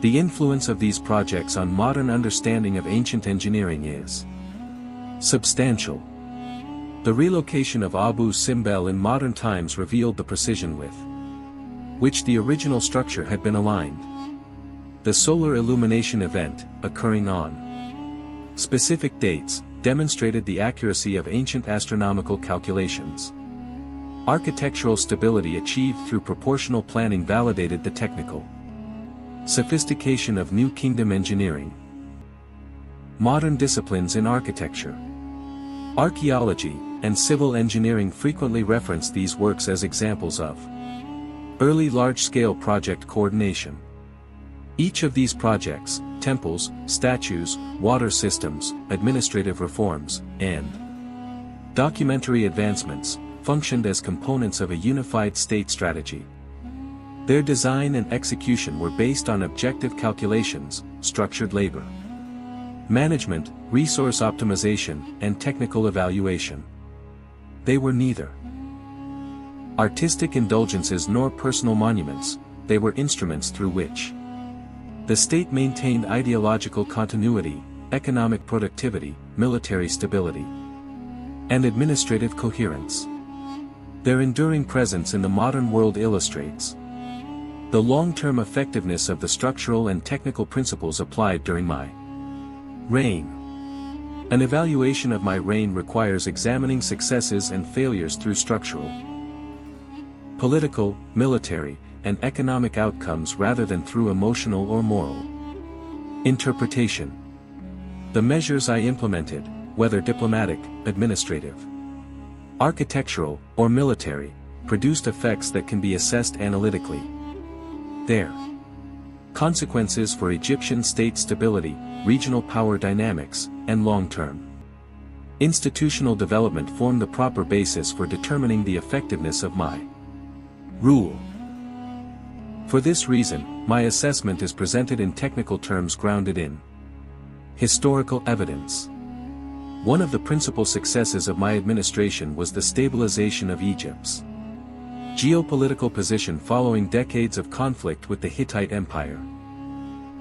Speaker 1: The influence of these projects on modern understanding of ancient engineering is substantial. The relocation of Abu Simbel in modern times revealed the precision with which the original structure had been aligned. The solar illumination event, occurring on specific dates, demonstrated the accuracy of ancient astronomical calculations. Architectural stability achieved through proportional planning validated the technical sophistication of New Kingdom engineering. Modern disciplines in architecture, archaeology, and civil engineering frequently reference these works as examples of early large-scale project coordination. Each of these projects, temples, statues, water systems, administrative reforms, and documentary advancements, functioned as components of a unified state strategy. Their design and execution were based on objective calculations, structured labor management, resource optimization, and technical evaluation. They were neither artistic indulgences nor personal monuments, they were instruments through which the state maintained ideological continuity, economic productivity, military stability, and administrative coherence. Their enduring presence in the modern world illustrates The long-term effectiveness of the structural and technical principles applied during my reign. An evaluation of my reign requires examining successes and failures through structural, political, military, and economic outcomes rather than through emotional or moral interpretation. The measures I implemented, whether diplomatic, administrative, architectural, or military, produced effects that can be assessed analytically. Their consequences for Egyptian state stability, regional power dynamics, and long-term institutional development form the proper basis for determining the effectiveness of my rule. For this reason, my assessment is presented in technical terms grounded in historical evidence. One of the principal successes of my administration was the stabilization of Egypt's geopolitical position following decades of conflict with the Hittite Empire.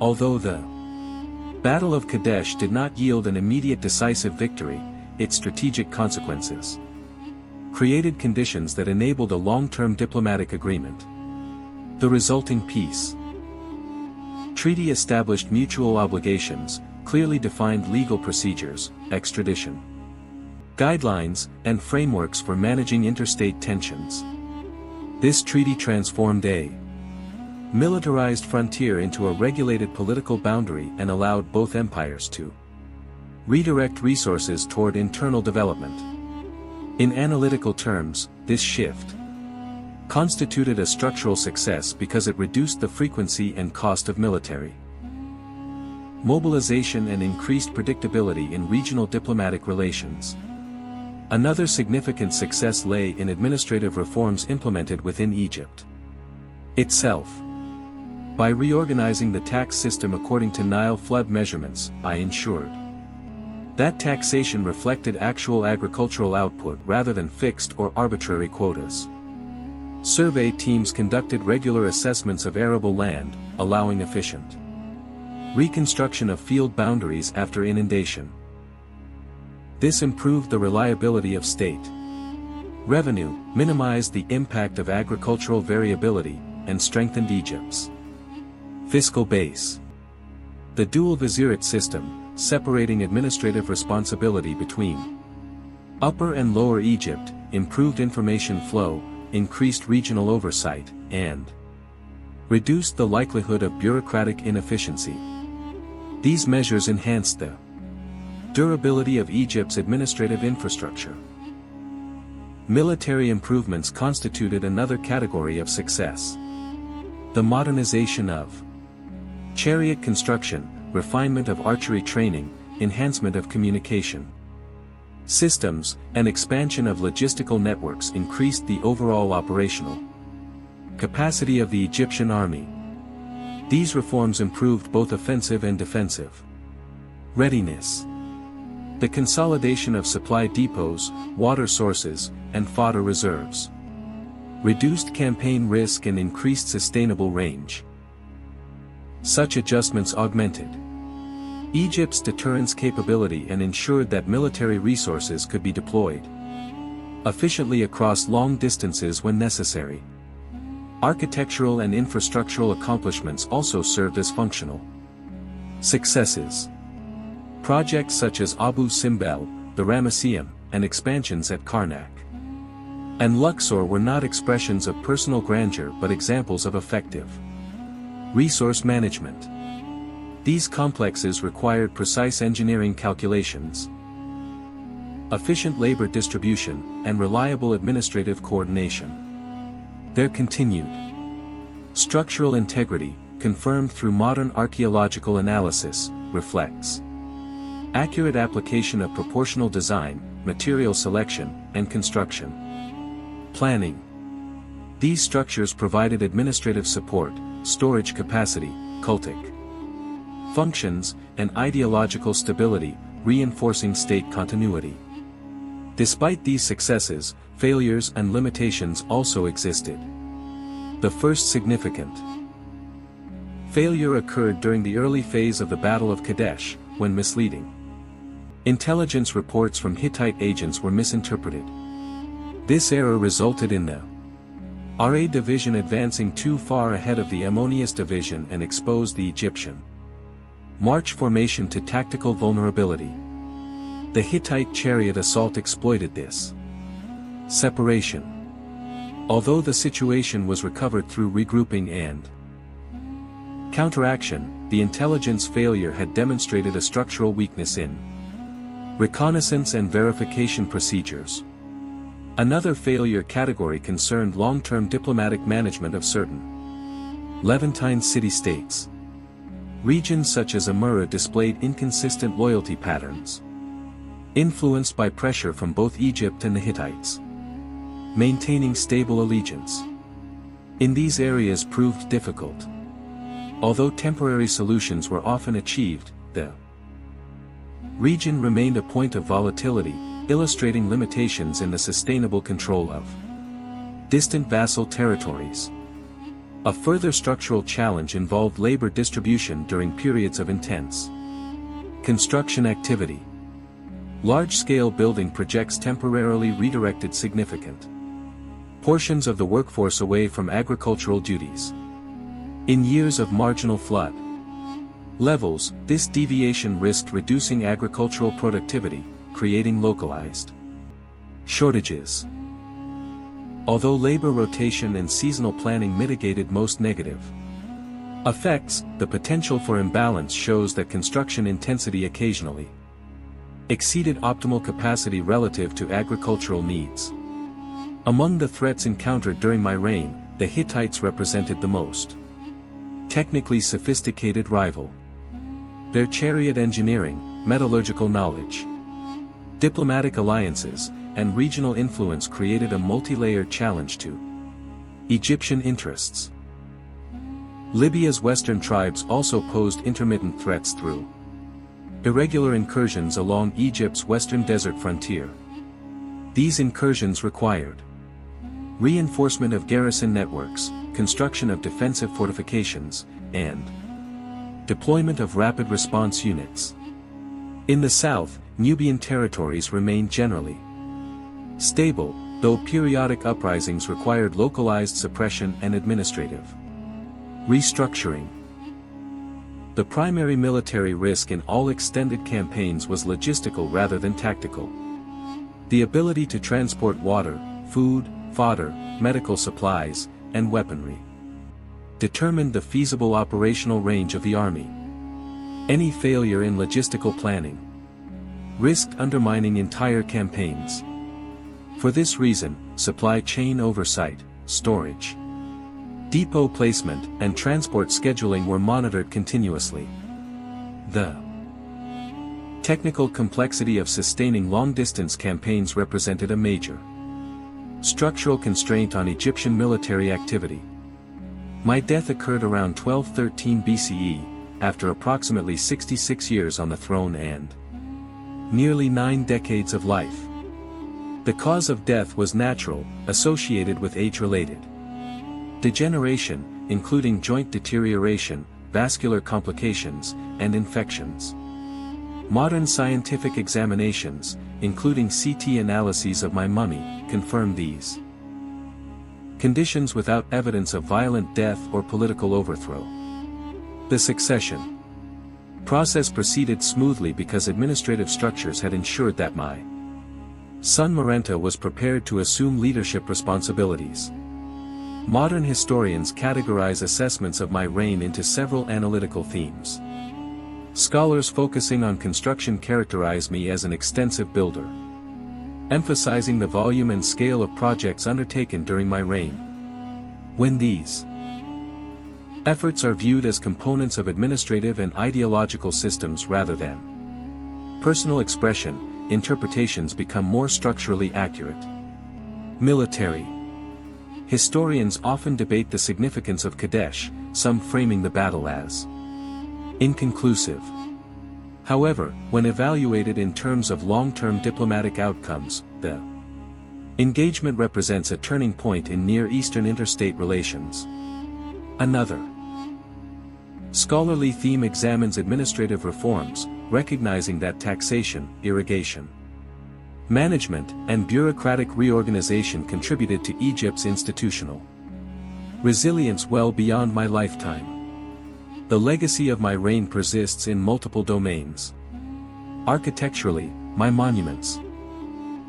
Speaker 1: Although the Battle of Kadesh did not yield an immediate decisive victory, its strategic consequences created conditions that enabled a long-term diplomatic agreement. The resulting peace treaty established mutual obligations, clearly defined legal procedures, extradition guidelines, and frameworks for managing interstate tensions. This treaty transformed a militarized frontier into a regulated political boundary and allowed both empires to redirect resources toward internal development. In analytical terms, this shift constituted a structural success because it reduced the frequency and cost of military mobilization and increased predictability in regional diplomatic relations. Another significant success lay in administrative reforms implemented within Egypt itself. By reorganizing the tax system according to Nile flood measurements, I ensured that taxation reflected actual agricultural output rather than fixed or arbitrary quotas. Survey teams conducted regular assessments of arable land, allowing efficient reconstruction of field boundaries after inundation. This improved the reliability of state revenue, minimized the impact of agricultural variability, and strengthened Egypt's fiscal base. The dual vizierate system, separating administrative responsibility between Upper and Lower Egypt, improved information flow, increased regional oversight, and reduced the likelihood of bureaucratic inefficiency. These measures enhanced the durability of Egypt's administrative infrastructure. Military improvements constituted another category of success. The modernization of chariot construction, refinement of archery training, enhancement of communication systems, and expansion of logistical networks increased the overall operational capacity of the Egyptian army. These reforms improved both offensive and defensive readiness. The consolidation of supply depots, water sources, and fodder reserves reduced campaign risk and increased sustainable range. Such adjustments augmented Egypt's deterrence capability and ensured that military resources could be deployed efficiently across long distances when necessary. Architectural and infrastructural accomplishments also served as functional successes. Projects such as Abu Simbel, the Ramesses, and expansions at Karnak and Luxor were not expressions of personal grandeur but examples of effective resource management. These complexes required precise engineering calculations, efficient labor distribution, and reliable administrative coordination. Their continued structural integrity, confirmed through modern archaeological analysis, reflects accurate application of proportional design, material selection, and construction planning. These structures provided administrative support, storage capacity, cultic functions, and ideological stability, reinforcing state continuity. Despite these successes, failures and limitations also existed. The first significant failure occurred during the early phase of the Battle of Kadesh, when misleading intelligence reports from Hittite agents were misinterpreted. This error resulted in the Ra division advancing too far ahead of the Ammonius division and exposed the Egyptian March formation to tactical vulnerability. The Hittite chariot assault exploited this separation. Although the situation was recovered through regrouping and counteraction, the intelligence failure had demonstrated a structural weakness in reconnaissance and verification procedures. Another failure category concerned long-term diplomatic management of certain Levantine city-states. Regions such as Amurra displayed inconsistent loyalty patterns, influenced by pressure from both Egypt and the Hittites. Maintaining stable allegiance in these areas proved difficult. Although temporary solutions were often achieved, the region remained a point of volatility, illustrating limitations in the sustainable control of distant vassal territories. A further structural challenge involved labor distribution during periods of intense construction activity. Large-scale building projects temporarily redirected significant portions of the workforce away from agricultural duties. In years of marginal flood levels, this deviation risked reducing agricultural productivity, creating localized shortages. Although labor rotation and seasonal planning mitigated most negative effects, the potential for imbalance shows that construction intensity occasionally exceeded optimal capacity relative to agricultural needs. Among the threats encountered during my reign, the Hittites represented the most technically sophisticated rival. Their chariot engineering, metallurgical knowledge, diplomatic alliances, and regional influence created a multi-layered challenge to Egyptian interests. Libya's western tribes also posed intermittent threats through irregular incursions along Egypt's western desert frontier. These incursions required reinforcement of garrison networks, construction of defensive fortifications, and deployment of rapid response units. In the south, Nubian territories remained generally stable, though periodic uprisings required localized suppression and administrative restructuring. The primary military risk in all extended campaigns was logistical rather than tactical. The ability to transport water, food, fodder, medical supplies, and weaponry determined the feasible operational range of the army. Any failure in logistical planning risked undermining entire campaigns. For this reason, supply chain oversight, storage, depot placement, and transport scheduling were monitored continuously. The technical complexity of sustaining long-distance campaigns represented a major structural constraint on Egyptian military activity. My death occurred around 1213 BCE, after approximately 66 years on the throne and nearly 9 decades of life. The cause of death was natural, associated with age-related degeneration, including joint deterioration, vascular complications, and infections. Modern scientific examinations, including CT analyses of my mummy, confirm these conditions without evidence of violent death or political overthrow. The succession process proceeded smoothly because administrative structures had ensured that my son Marenta was prepared to assume leadership responsibilities. Modern historians categorize assessments of my reign into several analytical themes. Scholars focusing on construction characterize me as an extensive builder, emphasizing the volume and scale of projects undertaken during my reign. When these efforts are viewed as components of administrative and ideological systems rather than personal expression, interpretations become more structurally accurate. Military historians often debate the significance of Kadesh, some framing the battle as inconclusive. However, when evaluated in terms of long-term diplomatic outcomes, the engagement represents a turning point in Near Eastern interstate relations. Another scholarly theme examines administrative reforms, recognizing that taxation, irrigation, management, and bureaucratic reorganization contributed to Egypt's institutional Resilience well beyond my lifetime. The legacy of my reign persists in multiple domains. Architecturally, my monuments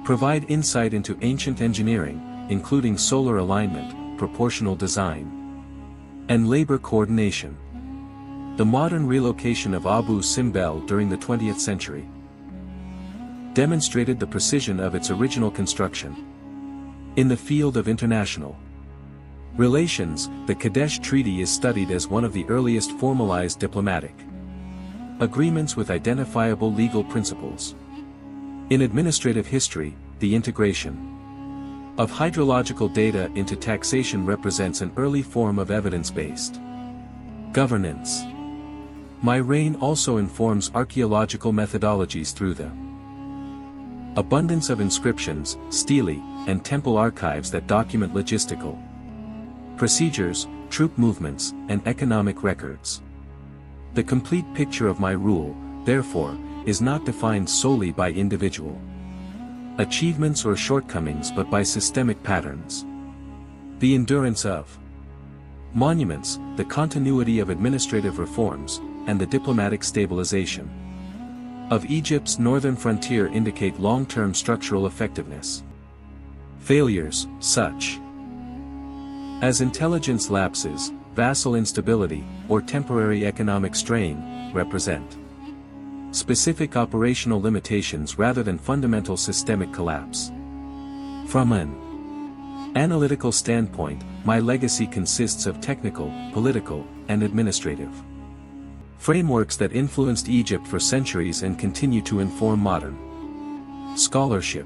Speaker 1: provide insight into ancient engineering, including solar alignment, proportional design, and labor coordination. The modern relocation of Abu Simbel during the 20th century demonstrated the precision of its original construction. In the field of international relations, the Kadesh Treaty is studied as one of the earliest formalized diplomatic agreements with identifiable legal principles. In administrative history, the integration of hydrological data into taxation represents an early form of evidence-based governance. My reign also informs archaeological methodologies through the abundance of inscriptions, stelae, and temple archives that document logistical procedures, troop movements, and economic records. The complete picture of my rule, therefore, is not defined solely by individual achievements or shortcomings but by systemic patterns. The endurance of monuments, the continuity of administrative reforms, and the diplomatic stabilization of Egypt's northern frontier indicate long-term structural effectiveness. Failures, such as intelligence lapses, vassal instability, or temporary economic strain, represent specific operational limitations rather than fundamental systemic collapse. From an analytical standpoint, my legacy consists of technical, political, and administrative frameworks that influenced Egypt for centuries and continue to inform modern scholarship.